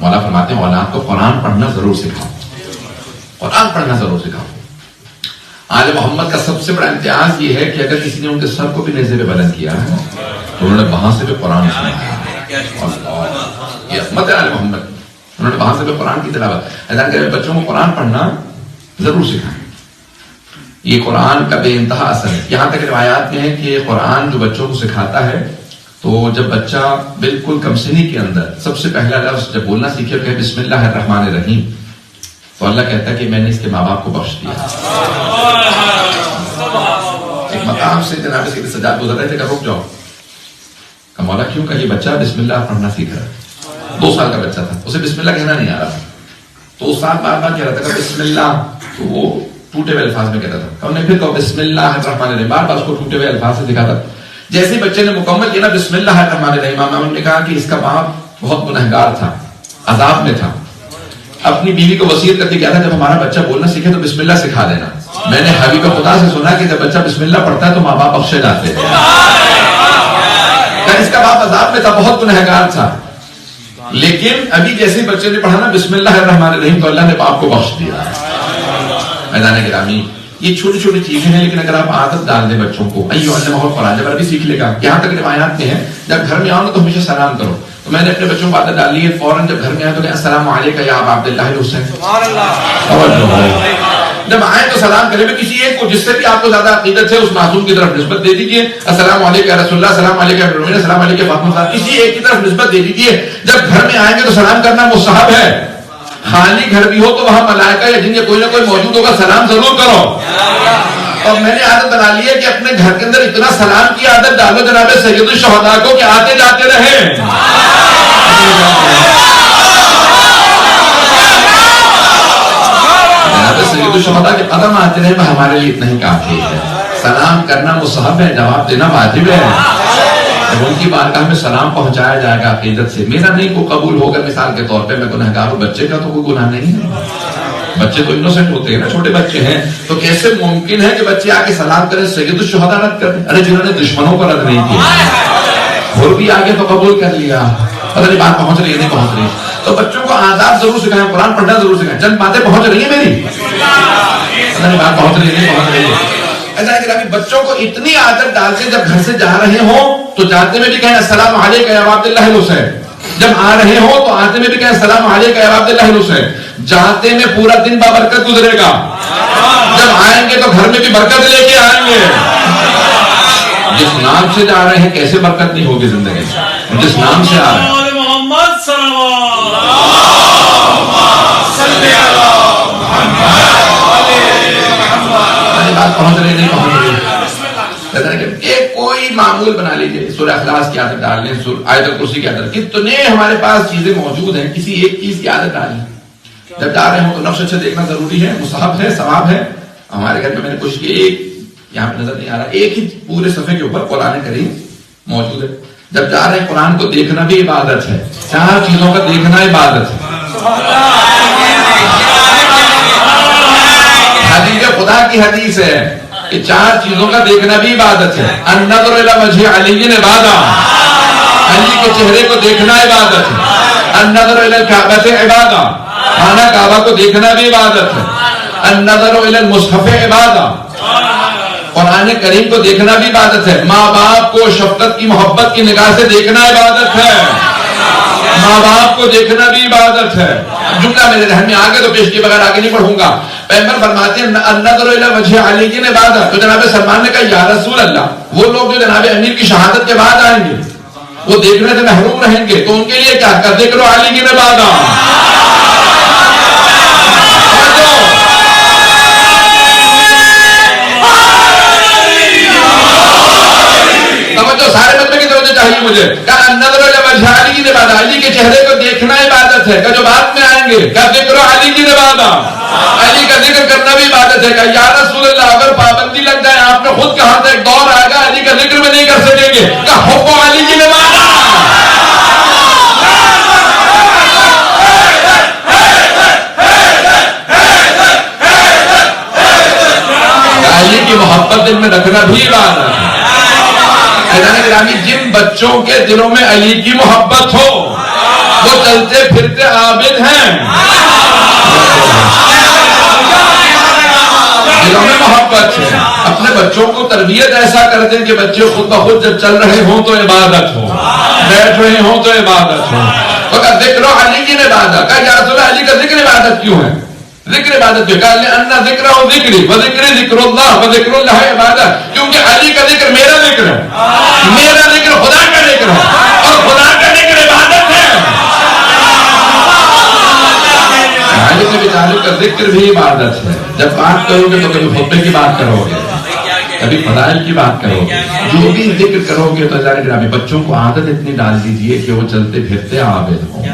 مولا فرماتے ہیں اولاد کو قرآن پڑھنا ضرور سکھاؤ، قرآن پڑھنا ضرور سکھاؤ۔ آل محمد کا سب سے بڑا امتیاز یہ ہے کہ اگر کسی نے ان کے سر کو بھی نیزے پہ بلند کیا ہے تو انہوں نے وہاں سے بھی قرآن سنایا۔ یہ عظمت ہے آل محمد، انہوں نے وہاں سے بھی قرآن کی تلاوت۔ ایسا کہ بچوں کو قرآن پڑھنا ضرور سکھائیں، یہ قرآن کا بے انتہا اثر ہے۔ یہاں تک روایات میں ہے کہ قرآن جو بچوں کو سکھاتا ہے تو جب بچہ بالکل کم سنی کے اندر سب سے پہلا لفظ جب بولنا سیکھے کہ بسم اللہ الرحمن الرحیم، تو اللہ کہتا ہے کہ میں نے اس کے ماں باپ کو بخش دیا۔ ایک مقام سے جناب سید سجاد گزر رہے تھے کہ رک جاؤ، کہ مولا کیوں کہ یہ بچہ بسم اللہ پڑھنا سیکھ رہا ہے، 2 سال کا بچہ تھا، اسے بسم اللہ کہنا نہیں آ رہا تھا، تو استاد بار بار کہہ رہا تھا کہ بسم اللہ، تو وہ ٹوٹے ہوئے الفاظ میں کہتا تھا، ہم نے پھر کہا بسم اللہ الرحمن الرحیم، بار بار اس کو ٹوٹے ہوئے الفاظ سے دکھاتا۔ جیسے بچے نے مکمل کیا نا بسم اللہ الرحمن الرحیم، امام نے کہا کہ اس کا باپ بہت گنہگار تھا، عذاب میں تھا، اپنی بیوی کو وصیت کر کے کیا تھا جب ہمارا بچہ بولنا سیکھے تو بسم اللہ سکھا دینا۔ میں نے حبیب خدا سے سنا کہ جب بچہ بسم اللہ پڑھتا ہے تو ماں باپ بخشے جاتے ہیں۔ اس کا باپ عذاب میں تھا، بہت گنہگار تھا، لیکن ابھی جیسے بچے نے پڑھا نا بسم اللہ الرحمن الرحیم تو اللہ نے باپ کو بخش دیا۔ میدان گرامی یہ چھوٹی چھوٹی چیزیں ہیں، لیکن اگر آپ عادت ڈال دیں بچوں کو قرآن جب عربی سیکھ لے گا، یہاں تک روایات میں ہے جب گھر میں آؤ تو ہمیشہ سلام کرو، تو میں نے اپنے بچوں کو عادت ڈال لی ہے فوراً جب گھر میں آئے تو کہ السلام علیکم یا ابا عبداللہ الحسین، جب آئے تو سلام کرے، میں کسی ایک کو جس سے بھی آپ کو زیادہ عقیدت ہے اس معصوم کی طرف نسبت دے دیجیے، السلام علیکم یا رسول اللہ، السلام علیکم یا مومن، السلام علیکم فاطمہ صاحب، کسی ایک کی طرف نسبت دے دیجیے۔ جب گھر میں آئیں گے تو سلام کرنا مستحب ہے، خالی گھر بھی ہو تو وہاں ملائکہ یا جن کے کوئی نہ کوئی موجود ہوگا، سلام ضرور کرو۔ اور میں نے عادت بنا لی ہے کہ اپنے گھر کے اندر اتنا سلام کی عادت ڈالو جناب سید الشہداء کو کہ آتے جاتے رہیں۔ جناب سید الشہداء کے قدم آتے رہے، وہ ہمارے لیے اتنا ہی کافی ہے۔ سلام کرنا مستحب ہے، جواب دینا واجب ہے۔ جب ان کی بارگاہ میں سلام پہنچایا جائے گا عقیدت سے، میرا نہیں کو قبول ہوگا، مثال کے طور پہ میں گنہگار ہوں، بچے کا تو کوئی گناہ نہیں ہے، بچے تو انوسنٹ ہوتے ہیں نا، چھوٹے بچے ہیں، تو کیسے ممکن ہے کہ بچے آگے سلام کریں سید الشہداء رد کر دیں؟ ارے جنہوں نے دشمنوں کو رد نہیں کیا اور بھی آگے تو قبول کر لیا، پتہ نہیں بات پہنچ رہی ہے نہیں پہنچ رہی۔ تو بچوں کو آداب ضرور سکھائیں، قرآن پڑھنا ضرور سکھائیں۔ چند باتیں پہنچ رہی ہیں میری، پتہ نہیں بات پہنچ رہی ہے نہیں پہنچ رہی ہے۔ ایسا کہ ابھی بچوں کو اتنی عادت ڈال کے جب گھر سے جا رہے ہوں تو جاتے میں بھی کہیں السلام علیکم یا عبداللہ الحسین، جب آ رہے ہوں تو آتے میں بھی کہیں السلام علیکم یا عبداللہ الحسین۔ جاتے میں پورا دن بابرکت گزرے گا، جب آئیں گے تو گھر میں بھی برکت لے کے آئیں گے۔ جس نام سے جا رہے ہیں کیسے برکت نہیں ہوگی زندگی، جس نام سے آ رہے ہیں۔ بات پہنچ رہی نہیں پہنچ رہی، ایک کوئی معمول بنا لیجیے، سورہ اخلاص کی عادت ڈال لیں، آیت الکرسی کی عادت، کتنے ہمارے پاس چیزیں موجود ہیں، کسی ایک چیز کی عادت ڈال لیں۔ جب جا رہے ہوں تو نفس اچھا دیکھنا ضروری ہے، مستحب ہے، ثواب ہے۔ ہمارے گھر میں نے کوشش کی، ایک یہاں پہ نظر نہیں آ رہا، ایک ہی پورے صفحے کے اوپر قرآن کریم موجود ہے۔ جب جا رہے ہیں قرآن کو دیکھنا بھی عبادت ہے، 4 چیزوں کا دیکھنا عبادت ہے۔ حدیث خدا کی حدیث ہے کہ 4 چیزوں کا دیکھنا بھی عبادت ہے۔ النظر الی وجہ علی عبادت، علی کے چہرے کو دیکھنا عبادت ہے۔ النظر الی الکعبۃ عبادت، خانہ کعبہ کو دیکھنا بھی عبادت ہے۔ النظر الی المصحف عبادت، قرآن کریم کو دیکھنا بھی عبادت ہے۔ ماں باپ کو شفقت کی محبت کی نگاہ سے دیکھنا عبادت ہے، ماں باپ کو دیکھنا بھی عبادت ہے۔ جملہ میرے ذہن میں آگے تو پیش کیے بغیر آگے نہیں پڑھوں گا۔ پیغمبر فرماتے ہیں النظر الی وجہ علی عبادت، تو جناب سلمان نے کہا یا رسول اللہ، وہ لوگ جو جناب امیر کی شہادت کے بعد آئیں گے وہ دیکھنے سے محروم رہیں گے، تو ان کے لیے کیا کر ذکر علی کی عبادت۔ سارے مطلب کی توجہ چاہیے مجھے، کہا النظر الی وجہ علی کی عبادت، علی کے چہرے کو دیکھنا عبادت ہے، کہ جو بعد میں آئیں گے کیا ذکر علی کی عبادت، علی کا ذکر کرنا بھی عبادت ہے۔ کہ یا رسول اللہ اگر پابندی لگ جائے، آپ نے خود کہا تھا ایک دور آئے گا علی کا ذکر بھی نہیں کر سکیں گے، کہ حب علی کی عبادت، علی کی محبت دل میں رکھنا بھی عبادت ہے۔ جن بچوں کے دلوں میں علی کی محبت ہو وہ چلتے پھرتے عابد ہیں، دلوں میں محبت ہے. اپنے بچوں کو تربیت ایسا کر دیں کہ بچے خود بخود جب چل رہے ہوں تو عبادت ہو، بیٹھ رہے ہوں تو عبادت ہو. تو کہا ذکر علی کی عبادت، کہا یا رسول اللہ علی کا ذکر عبادت کیوں ہے؟ ذکر عبادت کیوں؟ کہا لأن ذکر و ذکری و ذکر ذکر اللہ و ذکر اللہ عبادت، کیونکہ علی کا ذکر میرا ذکر ہے، میرا ذکر خدا کا ذکر ہے، اور خدا کا ذکر عبادت ہے. علی نبی طالب کا ذکر بھی عبادت ہے. جب بات کرو گے تو کبھی خطبے کی بات کرو گے، کبھی فضائل کی بات کرو گے، جو بھی ذکر کرو گے تو ظاہر ہے بچوں کو عادت اتنی ڈال دیجئے کہ وہ چلتے پھرتے عابد ہوں.